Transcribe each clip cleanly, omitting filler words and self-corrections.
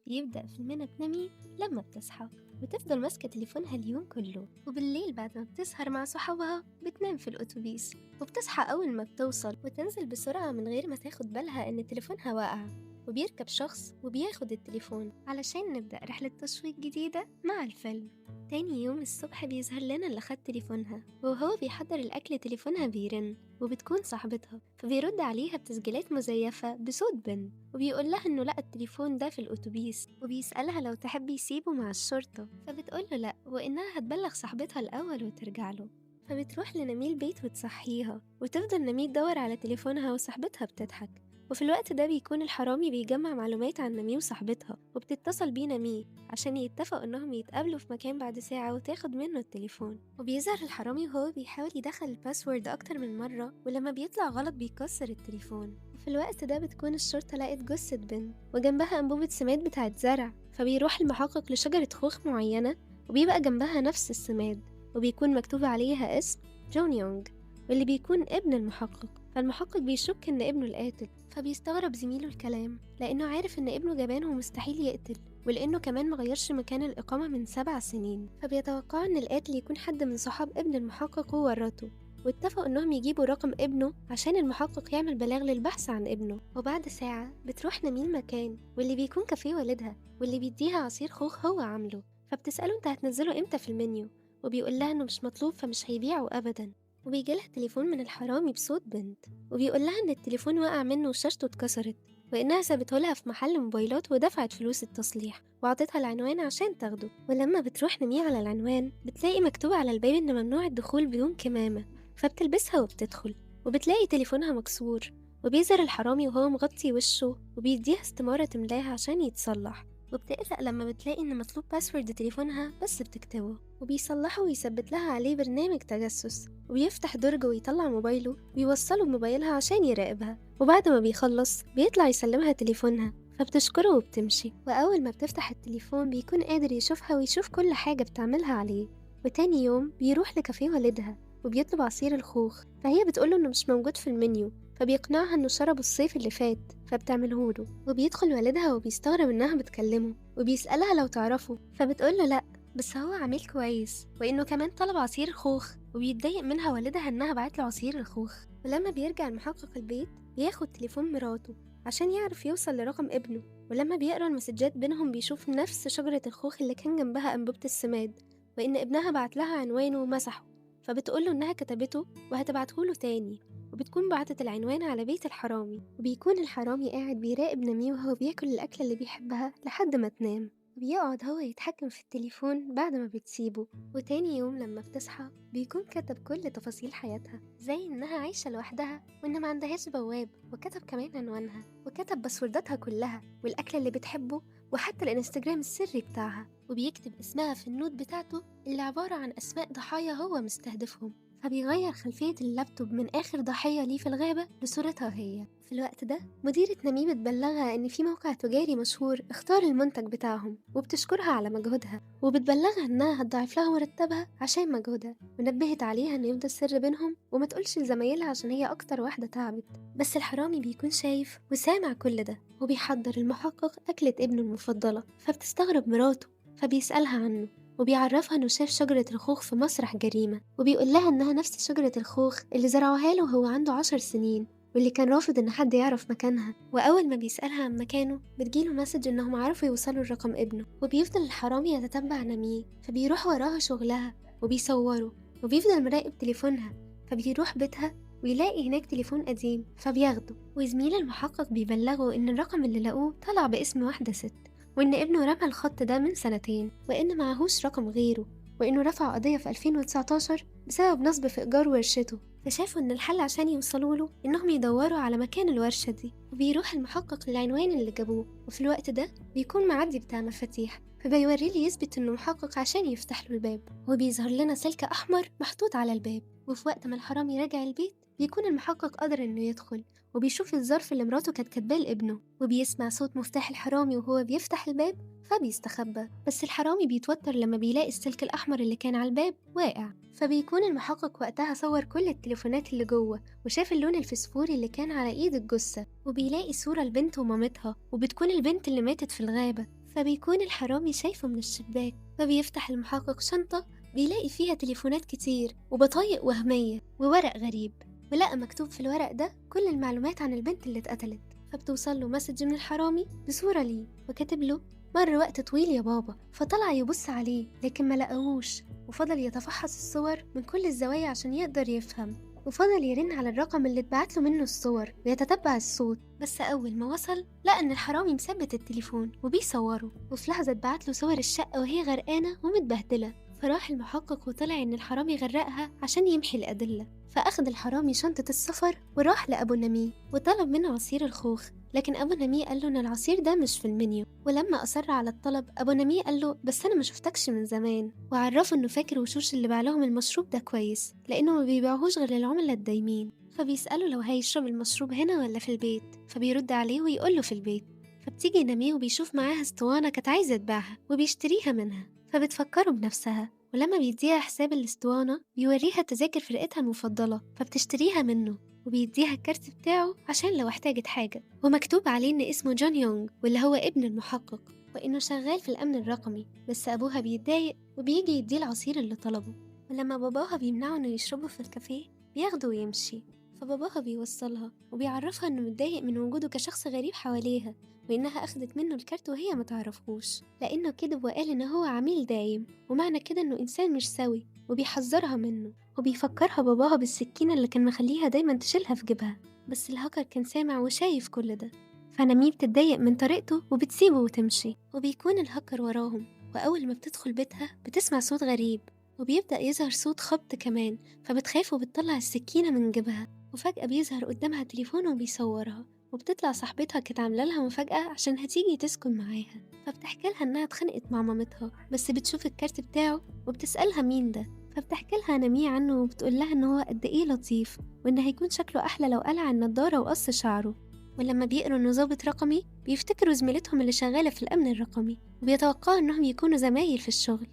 بيبدأ فيلمنا بنمي لما بتصحى وتفضل ماسكة تليفونها اليوم كله، وبالليل بعد ما بتسهر مع صحابها بتنام في الأتوبيس، وبتصحى أول ما بتوصل وتنزل بسرعة من غير ما تاخد بالها إن تليفونها واقع. وبيركب شخص وبياخد التليفون علشان نبدأ رحلة تشويق جديدة مع الفيلم. تاني يوم الصبح بيظهر لنا اللي خد تليفونها، وهو بيحضر الأكل تليفونها بيرن، وبتكون صاحبتها فبيرد عليها بتسجيلات مزيفة بصوت بنت، وبيقول لها إنه لقى التليفون ده في الأتوبيس، وبيسألها لو تحب يسيبه مع الشرطة، فبتقول له لأ، وإنها هتبلغ صاحبتها الأول وترجع له. فبتروح لنميل البيت وتصحيها، وتفضل نميل تدور على تليفونها وصاحبتها بتضحك. وفي الوقت ده بيكون الحرامي بيجمع معلومات عن نمية وصاحبتها، وبتتصل بيه نمية عشان يتفقوا إنهم يتقابلوا في مكان بعد ساعة وتاخد منه التليفون. وبيظهر الحرامي وهو بيحاول يدخل الباسورد أكتر من مرة، ولما بيطلع غلط بيكسر التليفون. وفي الوقت ده بتكون الشرطة لقت جثة بنت وجنبها أنبوبة سماد بتاعت زرع، فبيروح المحقق لشجرة خوخ معينة وبيبقى جنبها نفس السماد، وبيكون مكتوب عليها اسم جون يونغ، واللي بيكون ابن المحقق. فالمحقق بيشك إن ابنه القاتل، فبيستغرب زميله الكلام لأنه عارف إن ابنه جبان ومستحيل يقتل، ولأنه كمان مغيرش مكان الإقامة من 7 سنين، فبيتوقع إن القاتل يكون حد من صحاب ابن المحقق وورطه. واتفقوا إنهم يجيبوا رقم ابنه عشان المحقق يعمل بلاغ للبحث عن ابنه. وبعد ساعة بتروح نميل مكان واللي بيكون كافيه والدها، واللي بيديها عصير خوخ هو عامله، فبتسأله انت هتنزله امتى في المنيو، وبيقول لها انه مش مطلوب فمش هيبيعه ابدا. وبيجيلها تليفون من الحرامي بصوت بنت، وبيقول لها ان التليفون وقع منه وشاشته اتكسرت، وانها سابته لها في محل موبايلات ودفعت فلوس التصليح وعطتها العنوان عشان تاخده. ولما بتروح نمية على العنوان بتلاقي مكتوب على الباب ان ممنوع الدخول بدون كمامة، فبتلبسها وبتدخل وبتلاقي تليفونها مكسور. وبيظهر الحرامي وهو مغطي وشه وبيديها استمارة تملاها عشان يتصلح، وبتقلق لما بتلاقي ان مطلوب باسورد تليفونها بس بتكتبه، وبيصلحه ويثبت لها عليه برنامج تجسس، وبيفتح درج ويطلع موبايله ويوصله بموبايلها عشان يراقبها. وبعد ما بيخلص بيطلع يسلمها تليفونها، فبتشكره وبتمشي. وأول ما بتفتح التليفون بيكون قادر يشوفها ويشوف كل حاجة بتعملها عليه. وتاني يوم بيروح لكافيه والدها وبيطلب عصير الخوخ، فهي بتقوله انه مش موجود في المنيو، فبيقنعها انه شربه الصيف اللي فات فبتعملهوله. وبيدخل والدها وبيستغرب انها بتكلمه وبيسألها لو تعرفه، فبتقوله لأ، بس هو عميل كويس وانه كمان طلب عصير خوخ. وبيتضايق منها والدها انها بعتله عصير الخوخ. ولما بيرجع المحقق البيت بياخد تليفون مراته عشان يعرف يوصل لرقم ابنه، ولما بيقرا المسجات بينهم بيشوف نفس شجرة الخوخ اللي كان جنبها أنبوبة السماد، وإن ابنها بعت لها عنوانه ومسحه، فبتقوله إنها كتبته وهتبعتهوله تاني. وبتكون بعتت العنوان على بيت الحرامي، وبيكون الحرامي قاعد بيراقب نميه وهو بياكل الأكلة اللي بيحبها لحد ما تنام، وبيقعد هو يتحكم في التليفون بعد ما بتسيبه. وتاني يوم لما بتصحى بيكون كتب كل تفاصيل حياتها، زي إنها عايشة لوحدها وإن ما عندهاش بواب، وكتب كمان عنوانها وكتب باسورداتها كلها والأكل اللي بتحبه وحتى الانستجرام السري بتاعها، وبيكتب اسمها في النوت بتاعته اللي عبارة عن أسماء ضحايا هو مستهدفهم. فبيغير خلفية اللابتوب من آخر ضحية ليه في الغابة لصورتها هي. في الوقت ده مديرة نميمة بتبلغها إن في موقع تجاري مشهور اختار المنتج بتاعهم، وبتشكرها على مجهودها وبتبلغها إنها هتضاعف لها مرتبها عشان مجهودها، ونبهت عليها إنه يفضل سر بينهم وما تقولش لزمايلها عشان هي أكتر واحدة تعبت. بس الحرامي بيكون شايف وسامع كل ده، وبيحضر المحقق أكلة ابنه المفضلة، فبتستغرب مراته فبيسألها عنه، وبيعرفها إنه شاف شجرة الخوخ في مسرح جريمة، وبيقول لها إنها نفس شجرة الخوخ اللي زرعوها له وهو عنده 10 سنين واللي كان رافض إن حد يعرف مكانها. وأول ما بيسألها عن مكانه بتجيله مسج إنهم عرفوا يوصلوا لرقم ابنه. وبيفضل الحرامي يتتبع نميه، فبيروح وراها شغلها وبيصوره، وبيفضل مراقب تليفونها، فبيروح بيتها ويلاقي هناك تليفون قديم فبياخده. وزميل المحقق بيبلغه إن الرقم اللي لقوه طلع باسم واحدة ست، وإن ابنه رمى الخط ده من 2 سنين، وإن معهوش رقم غيره، وإنه رفع قضية في 2019 بسبب نصب في إيجار ورشته. فشافوا إن الحل عشان يوصلوا له إنهم يدوروا على مكان الورشة دي، وبيروح المحقق للعنوان اللي جابوه. وفي الوقت ده بيكون معدي بتاع مفاتيح، فبيوريه لي يثبت إنه محقق عشان يفتح له الباب، وبيظهر لنا سلك أحمر محطوط على الباب. وفي وقت ما الحرامي راجع البيت بيكون المحقق قادر إنه يدخل، وبيشوف الظرف اللي مراته كانت كاتباه لابنه، وبيسمع صوت مفتاح الحرامي وهو بيفتح الباب فبيستخبى. بس الحرامي بيتوتر لما بيلاقي السلك الأحمر اللي كان على الباب واقع، فبيكون المحقق وقتها صور كل التليفونات اللي جوه وشاف اللون الفسفوري اللي كان على ايد الجثة، وبيلاقي صورة لبنت ومامتها، وبتكون البنت اللي ماتت في الغابة. فبيكون الحرامي شايفه من الشباك، فبيفتح المحقق شنطة بيلاقي فيها تليفونات كتير وبطايق وهمية وورق غريب، ولقى مكتوب في الورق ده كل المعلومات عن البنت اللي اتقتلت. فبتوصل له مسج من الحرامي بصورة ليه وكاتب له: مر وقت طويل يا بابا. فطلع يبص عليه لكن ما لقاهوش، وفضل يتفحص الصور من كل الزوايا عشان يقدر يفهم، وفضل يرن على الرقم اللي اتبعت له منه الصور ويتتبع الصوت. بس أول ما وصل لقى إن الحرامي مثبت التليفون وبيصوره، وفي لحظة اتبعت له صور الشقة وهي غرقانة ومتبهدلة. فراح المحقق وطلع إن الحرامي غرقها عشان يمحي الأدلة. فأخد الحرامي شنطة السفر وراح لأبو نميه وطلب منه عصير الخوخ، لكن أبو نميه قال له إن العصير ده مش في المنيو. ولما أصر على الطلب أبو نميه قال له: بس أنا ما شفتكش من زمان، وعرفه إنه فاكر وشوش اللي باعلهم المشروب ده كويس لأنه ما بيبيعوهوش غير للعملاء الدايمين. فبيسأله لو هيشرب المشروب هنا ولا في البيت، فبيرد عليه ويقول له في البيت. فبتيجي نميه وبيشوف معاها اسطوانة كانت عايزة تبيعها وبيشتريها منها، فبتفكره بنفسها. ولما بيديها حساب الاسطوانة بيوريها تذاكر فرقتها المفضلة فبتشتريها منه، وبيديها الكارت بتاعه عشان لو احتاجت حاجة، ومكتوب عليه إن اسمه جون يونغ واللي هو ابن المحقق، وإنه شغال في الأمن الرقمي. بس أبوها بيتضايق وبيجي يديه العصير اللي طلبه، ولما باباها بيمنعه إنه يشربه في الكافيه بياخده ويمشي. فباباها بيوصلها وبيعرفها إنه متضايق من وجوده كشخص غريب حواليها، وإنها أخدت منه الكارت وهي متعرفهوش لأنه كذب وقال إن هو عميل دايم، ومعنى كده إنه إنسان مش سوي، وبيحذرها منه. وبيفكرها باباها بالسكينة اللي كان مخليها دايما تشيلها في جيبها. بس الهاكر كان سامع وشايف كل ده، فنميه بتتضايق من طريقته وبتسيبه وتمشي، وبيكون الهاكر وراهم. وأول ما بتدخل بيتها بتسمع صوت غريب، وبيبدأ يظهر صوت خبط كمان، فبتخاف وبتطلع السكينة من جيبها. وفجأة بيظهر قدامها تليفون وبيصورها، وبتطلع صاحبتها كانت عاملة لها مفاجأة عشان هتيجي تسكن معاها. فبتحكي لها إنها اتخانقت مع مامتها، بس بتشوف الكارت بتاعه وبتسألها مين ده. فبتحكي لها نميه عنه وبتقول لها إن هو قد إيه لطيف، وإن هيكون شكله أحلى لو قلع النضارة وقص شعره. ولما بيقروا إنه ضابط رقمي بيفتكروا زميلتهم اللي شغالة في الأمن الرقمي، وبيتوقعوا إنهم يكونوا زمايل في الشغل.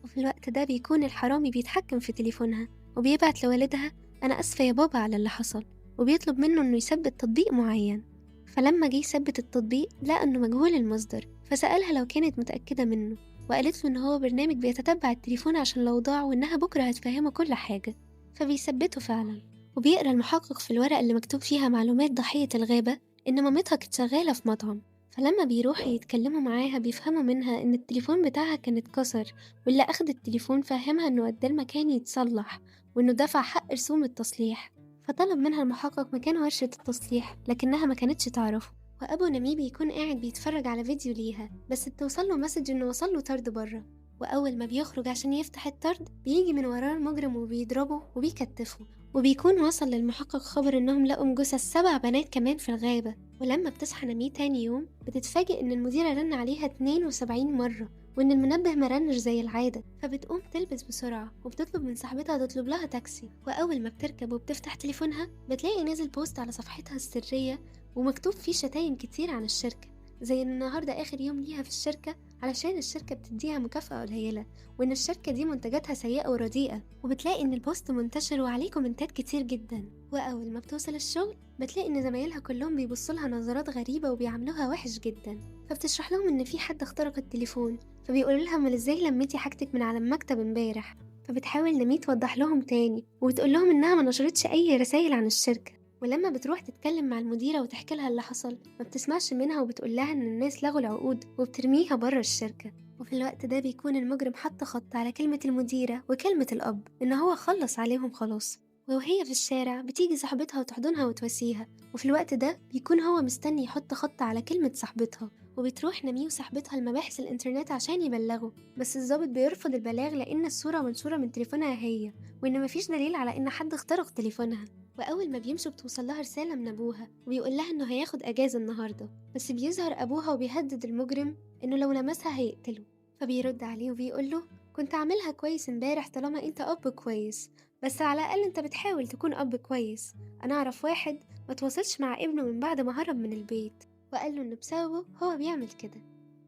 وفي الوقت ده بيكون الحرامي بيتحكم في تليفونها وبيبعت لوالدها: أنا أسفة يا بابا على اللي حصل، وبيطلب منه إنه يثبت تطبيق معين. فلما جه يثبت التطبيق لقى إنه مجهول المصدر، فسألها لو كانت متأكدة منه، وقالت له إن هو برنامج بيتتبع التليفون عشان لو ضاع، وإنها بكرة هتفهمه كل حاجة. فبيثبته فعلا، وبيقرأ المحقق في الورقة اللي مكتوب فيها معلومات ضحية الغابة إن مامتها كانت شغالة في مطعم. فلما بيروحوا يتكلموا معاها بيفهموا منها إن التليفون بتاعها كان اتكسر، واللي أخد التليفون فهمها إنه قد المكان يتصلح، وإنه دفع حق رسوم التصليح. فطلب منها المحقق مكان ورشة التصليح لكنها ما كانتش تعرفه. وأبو نميه بيكون قاعد بيتفرج على فيديو ليها، بس بتوصله مسج إنه وصله طرد بره. وأول ما بيخرج عشان يفتح الطرد بيجي من وراه المجرم وبيضربه وبيكتفه. وبيكون وصل للمحقق خبر إنهم لقوا جثث 7 بنات كمان في الغابة. ولما بتصحى نميه تاني يوم بتتفاجئ إن المديرة رن عليها 72 مرة، وإن المنبه مرنش زي العادة. فبتقوم تلبس بسرعة وبتطلب من صاحبتها تطلب لها تاكسي. وأول ما بتركب وبتفتح تليفونها بتلاقي نازل بوست على صفحتها السرية ومكتوب فيه شتايم كتير عن الشركة، زي إن النهاردة آخر يوم ليها في الشركة علشان الشركة بتديها مكافأة قليلة، وإن الشركة دي منتجاتها سيئة ورديئة. وبتلاقي إن البوست منتشر وعليه كومنتات كتير جدا. وأول ما بتوصل الشغل بتلاقي إن زمايلها كلهم بيبصولها نظرات غريبة وبيعاملوها وحش جدا. فبتشرح لهم إن في حد اخترق التليفون، فبيقولوا لها: امال ازاي لميتي حاجتك من على المكتب امبارح؟ فبتحاول نميه توضح لهم تاني وبتقول لهم إنها ما نشرتش أي رسائل عن الشركة. ولما بتروح تتكلم مع المديرة وتحكي لها اللي حصل ما بتسمعش منها، وبتقول لها إن الناس لغوا العقود وبترميها بره الشركة. وفي الوقت ده بيكون المجرم حط خط على كلمة المديرة وكلمة الأب إن هو خلص عليهم خلاص. وهي في الشارع بتيجي صاحبتها وتحضنها وتواسيها، وفي الوقت ده بيكون هو مستني يحط خط على كلمة صاحبتها. وبتروح نميه وصاحبتها لمباحث الإنترنت عشان يبلغوا، بس الضابط بيرفض البلاغ لأن الصورة منشورة من تليفونها هي، وإن مفيش دليل على إن حد اخترق تليفونها. وأول ما بيمشوا بتوصل لها رسالة من أبوها وبيقول لها إنه هياخد أجازة النهاردة، بس بيظهر أبوها وبيهدد المجرم إنه لو لمسها هيقتله. فبيرد عليه وبيقول له: كنت عاملها كويس امبارح طالما انت أب كويس، بس على الأقل انت بتحاول تكون أب كويس. أنا أعرف واحد ما تواصلش مع ابنه من بعد ما هرب من البيت، وقال له إنه بسببه هو بيعمل كده.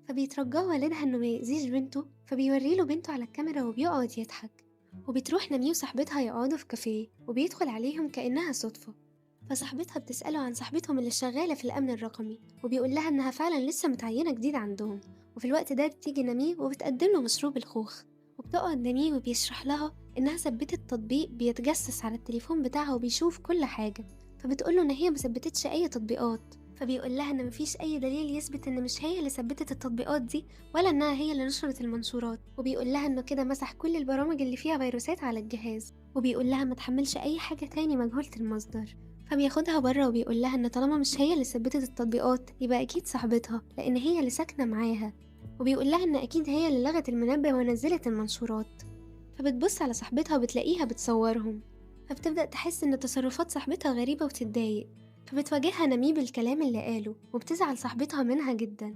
فبيترجاه والدها إنه ما يأذيش بنته، فبيوريله بنته على الكاميرا وبيقعد يضحك. وبتروح نميه وصاحبتها يقعدوا في كافيه وبيدخل عليهم كأنها صدفة. فصاحبتها بتسأله عن صاحبتهم اللي شغالة في الأمن الرقمي، وبيقول لها إنها فعلا لسه متعينة جديد عندهم، وفي الوقت ده بتيجي نمي وبتقدم له مشروب الخوخ، وبتقعد نمي وبيشرح لها إنها ثبتت تطبيق بيتجسس على التليفون بتاعها وبيشوف كل حاجة، فبتقوله إن هي مثبتتش أي تطبيقات، فبيقول لها إن مفيش أي دليل يثبت إن مش هي اللي ثبتت التطبيقات دي ولا إنها هي اللي نشرت المنشورات، وبيقول لها إنه كده مسح كل البرامج اللي فيها فيروسات على الجهاز، وبيقول لها ما تحملش أي حاجة تاني مجهولة المصدر. فبياخدها بره وبيقول لها إن طالما مش هي اللي ثبتت التطبيقات يبقى أكيد صاحبتها لأن هي اللي ساكنة معاها، وبيقول لها إن أكيد هي اللي لغت المنبه ونزلت المنشورات. فبتبص على صاحبتها وبتلاقيها بتصورهم، فبتبدأ تحس إن تصرفات صاحبتها غريبة وتتضايق، فبتواجهها نمي بالكلام اللي قاله وبتزعل صاحبتها منها جدا،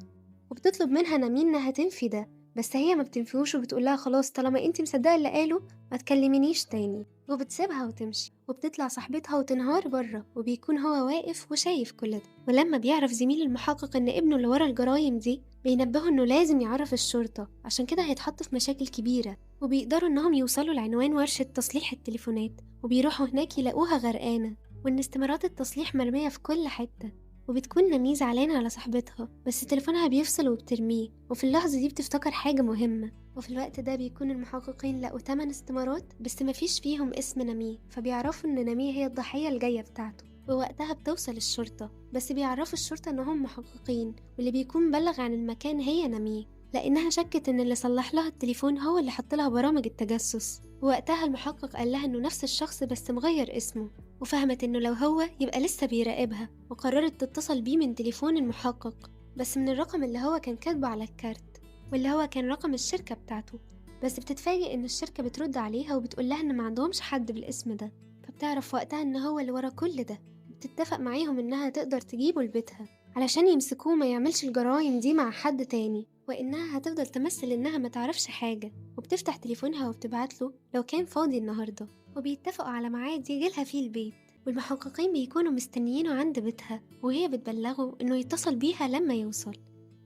وبتطلب منها نمي إنها تنفي ده، بس هي ما بتنفيهوش وبتقولها خلاص طالما انتي مصدقة اللي قاله ما تكلمينيش تاني، وبتسيبها وتمشي، وبتطلع صاحبتها وتنهار بره وبيكون هو واقف وشايف كل ده. ولما بيعرف زميل المحقق ان ابنه اللي ورا الجرايم دي بينبهه انه لازم يعرف الشرطة عشان كده هيتحط في مشاكل كبيرة، وبيقدروا انهم يوصلوا لعنوان ورشة تصليح التليفونات وبيروحوا هناك يلاقوها غرقانة وان استمارات التصليح مرمية في كل حتة، وبتكون نمي زعلانة على صاحبتها بس تليفونها بيفصل وبترميه، وفي اللحظة دي بتفتكر حاجة مهمة، وفي الوقت ده بيكون المحققين لقوا 8 استمارات بس مفيش فيهم اسم نمي، فبيعرفوا ان نمي هي الضحية الجاية بتاعته، ووقتها بتوصل الشرطة بس بيعرفوا الشرطة انهم محققين واللي بيكون بلغ عن المكان هي نمي لانها شكت ان اللي صلح لها التليفون هو اللي حط لها برامج التجسس، ووقتها المحقق قال لها انه نفس الشخص بس مغير اسمه، وفهمت انه لو هو يبقى لسه بيراقبها، وقررت تتصل بيه من تليفون المحقق بس من الرقم اللي هو كان كاتبه على الكارت واللي هو كان رقم الشركة بتاعته، بس بتتفاجئ ان الشركة بترد عليها وبتقول لها ان ما عندهمش حد بالاسم ده، فبتعرف وقتها ان هو اللي ورا كل ده، بتتفق معاهم انها تقدر تجيبه لبيتها علشان يمسكوه ما يعملش الجرايم دي مع حد تاني، وانها هتفضل تمثل انها ما تعرفش حاجة، وبتفتح تليفونها وبتبعتله لو كان فاضي النهاردة، وبيتفقوا على ميعاد يجيلها فيه البيت، والمحققين بيكونوا مستنيينه عند بيتها وهي بتبلغه انه يتصل بيها لما يوصل،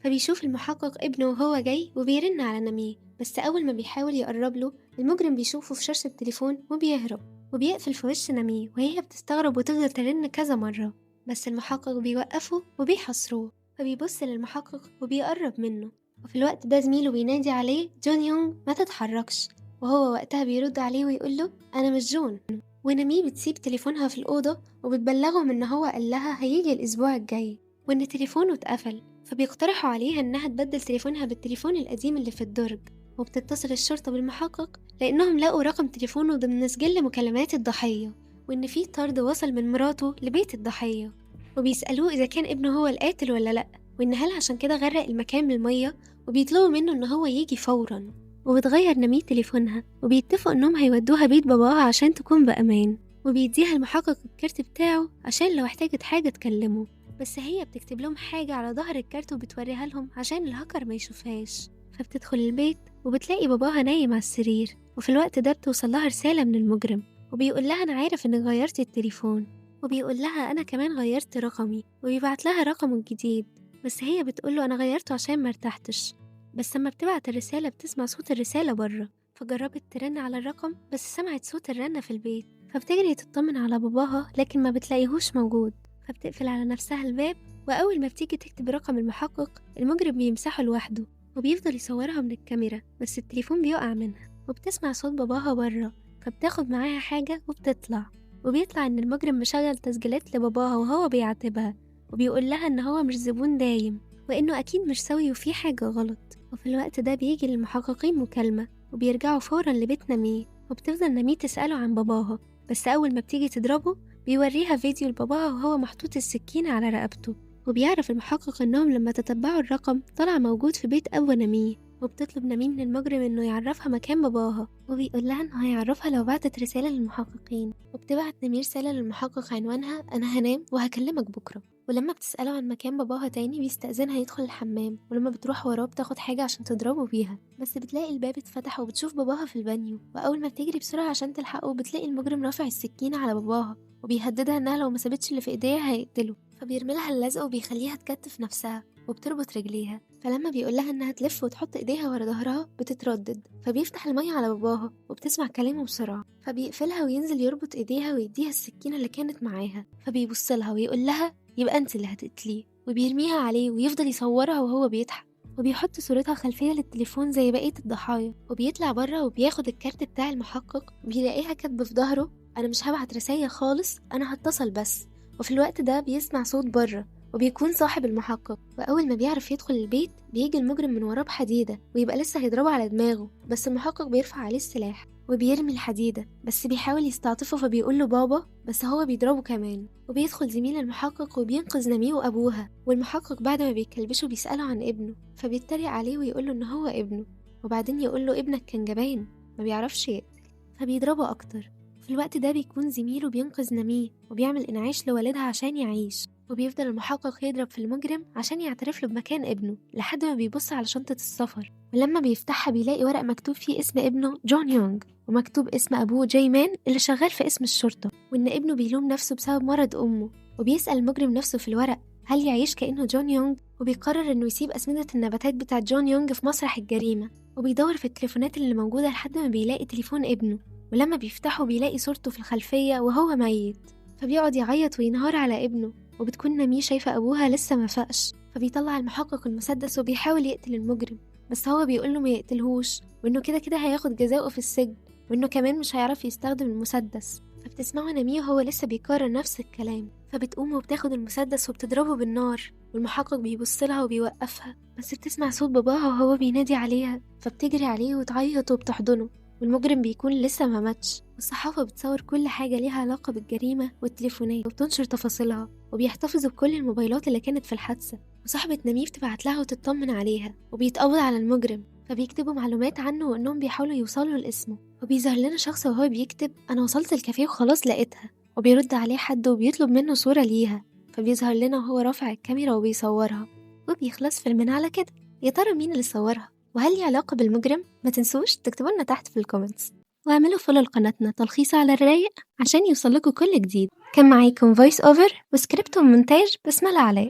فبيشوف المحقق ابنه وهو جاي وبيرن على نميه، بس اول ما بيحاول يقرب له المجرم بيشوفه في شاشة التليفون وبيهرب وبيقفل في وش نميه، وهي بتستغرب وتفضل ترن كذا مرة بس المحقق بيوقفه وبيحاصروه، فبيبص للمحقق وبيقرب منه، وفي الوقت ده زميله بينادي عليه جون يونغ ما تتحركش، وهو وقتها بيرد عليه ويقوله أنا مش جون، ونمي بتسيب تليفونها في الأوضة وبتبلغهم إن هو قال لها هيجي الأسبوع الجاي وإن تليفونه اتقفل، فبيقترحوا عليها إنها تبدل تليفونها بالتليفون القديم اللي في الدرج، وبتتصل الشرطة بالمحقق لأنهم لقوا رقم تليفونه ضمن سجل مكالمات الضحية وإن فيه طرد وصل من مراته لبيت الضحية، وبيسألوه إذا كان ابنه هو القاتل ولا لأ، وإن هل عشان كده غرق المكان بالمية، وبيطلبوا منه إن هو يجي فورا، وبتغير نمية تليفونها وبيتفقوا إنهم هيودوها بيت باباها عشان تكون بأمان، وبيديها المحقق الكارت بتاعه عشان لو احتاجت حاجة تكلمه، بس هي بتكتب لهم حاجة على ظهر الكارت وبتوريها لهم عشان الهاكر ما يشوفهاش، فبتدخل البيت وبتلاقي باباها نايم على السرير، وفي الوقت ده بتوصل لها رسالة من المجرم وبيقول لها أنا عارف إنك غيرتي التليفون، وبيقول لها أنا كمان غيرت رقمي، وبيبعت لها رقمه الجديد، بس هي بتقوله أنا غيرته عشان مرتحتش، بس لما بتبعت الرسالة بتسمع صوت الرسالة بره، فجربت ترن على الرقم بس سمعت صوت الرنة في البيت، فبتجري تطمن على باباها لكن ما بتلاقيهوش موجود، فبتقفل على نفسها الباب، وأول ما بتيجي تكتب رقم المحقق المجرم بيمسحه لوحده وبيفضل يصورها من الكاميرا بس التليفون بيقع منها، وبتسمع صوت باباها بره، فبتاخد معاها حاجة وبتطلع، وبيطلع إن المجرم مشغل تسجيلات لباباها وهو بيعاتبها وبيقول لها إن هو مش زبون دايم وإنه أكيد مش سوي وفيه حاجة غلط، وفي الوقت ده بيجي للمحققين مكالمة وبيرجعوا فورا لبيت نميه، وبتفضل نميه تسأله عن باباها بس أول ما بتيجي تضربه بيوريها فيديو لباباها وهو محطوط السكينة على رقبته، وبيعرف المحقق إنهم لما تتبعوا الرقم طلع موجود في بيت أبو نميه، وبتطلب نميه من المجرم إنه يعرفها مكان باباها وبيقول لها إنه هيعرفها لو بعتت رسالة للمحققين، وبتبعت نميه رسالة للمحقق عنوانها أنا هنام وهكلمك بكرة، ولما بتسأله عن مكان باباها تاني بيستأذنها يدخل الحمام، ولما بتروح وراه بتاخد حاجة عشان تضربه بيها بس بتلاقي الباب اتفتح وبتشوف باباها في البانيو، وأول ما بتجري بسرعة عشان تلحقه بتلاقي المجرم رافع السكينة على باباها وبيهددها إنها لو ما سابتش اللي في إيديها هيقتله، فبيرميلها اللزق وبيخليها تكتف نفسها وبتربط رجليها، فلما بيقولها إنها تلف وتحط إيديها ورا ظهرها بتتردد، فبيفتح المية على باباها وبتسمع كلامه بسرعة، فبيقفلها وينزل يربط إيديها ويديها السكينة اللي كانت معاها، فبيبصلها ويقول لها يبقى أنت اللي هتقتليه، وبيرميها عليه ويفضل يصورها وهو بيضحك، وبيحط صورتها خلفية للتليفون زي بقية الضحايا، وبيطلع بره وبياخد الكارت بتاع المحقق وبيلاقيها كاتبة في ظهره: أنا مش هبعت رسايل خالص، أنا هتصل بس. وفي الوقت ده بيسمع صوت بره وبيكون صاحب المحقق، وأول ما بيعرف يدخل البيت بيجي المجرم من وراه بحديدة ويبقى لسه هيضربه على دماغه، بس المحقق بيرفع عليه السلاح وبيرمي الحديدة، بس بيحاول يستعطفه فبيقول له بابا، بس هو بيضربه كمان. وبيدخل زميل المحقق وبينقذ نميه وأبوها، والمحقق بعد ما بيكلبشه بيسأله عن ابنه فبيتريق عليه ويقوله إن هو ابنه، وبعدين يقوله ابنك كان جبان ما بيعرفش يقتل، فبيضربه أكتر. في الوقت ده بيكون زميله بينقذ نميه وبيعمل إنعاش لوالدها عشان يعيش، وبيفضل المحقق يضرب في المجرم عشان يعترف له بمكان ابنه لحد ما بيبص على شنطة السفر، ولما بيفتحها بيلاقي ورق مكتوب فيه اسم ابنه جون يونغ ومكتوب اسم أبوه جاي مان اللي شغال في اسم الشرطة، وإن ابنه بيلوم نفسه بسبب مرض أمه. وبيسأل المجرم نفسه في الورق هل يعيش كأنه جون يونغ، وبيقرر إنه يسيب أسمدة النباتات بتاعة جون يونغ في مسرح الجريمة، وبيدور في التليفونات اللي موجودة لحد ما بيلاقي تليفون ابنه، ولما بيفتحه بيلاقي صورته في الخلفية وهو ميت، فبيقعد يعيط وينهار على ابنه، وبتكون نميه شايفة أبوها لسه ما فاقش، فبيطلع المحقق المسدس وبيحاول يقتل المجرم، بس هو بيقوله ما يقتلهوش وإنه كده كده هياخد جزاؤه في السجن، وإنه كمان مش هيعرف يستخدم المسدس. فبتسمعه نميه وهو لسه بيكرر نفس الكلام، فبتقوم وبتاخد المسدس وبتضربه بالنار، والمحقق بيبصلها وبيوقفها، بس بتسمع صوت باباها وهو بينادي عليها، فبتجري عليه وتعيط وبتحضنه، والمجرم بيكون لسه ما ماتش. والصحافة بتصور كل حاجة ليها علاقة بالجريمة والتليفونات وبتنشر تفاصيلها، وبيحتفظوا بكل الموبايلات اللي كانت في الحادثة، وصاحبة نميف تبعت لها وتطمن عليها، وبيتقبض على المجرم، فبيكتبوا معلومات عنه وإنهم بيحاولوا يوصلوا لاسمه، وبيظهر لنا شخص وهو بيكتب أنا وصلت الكافيه وخلاص لقيتها، وبيرد عليه حد وبيطلب منه صورة ليها، فبيظهر لنا وهو رافع الكاميرا وبيصورها، وبيخلص فيلمنا على كده. يا ترى مين اللي صورها وهل ليه علاقة بالمجرم؟ ما تنسوش تكتبوا لنا تحت في الكومنتس، واعملوا فولو لقناتنا تلخيص على الرايق عشان يوصلكوا كل جديد. كان معاكم فويس اوفر وسكريبت ومونتاج بسملة علاء.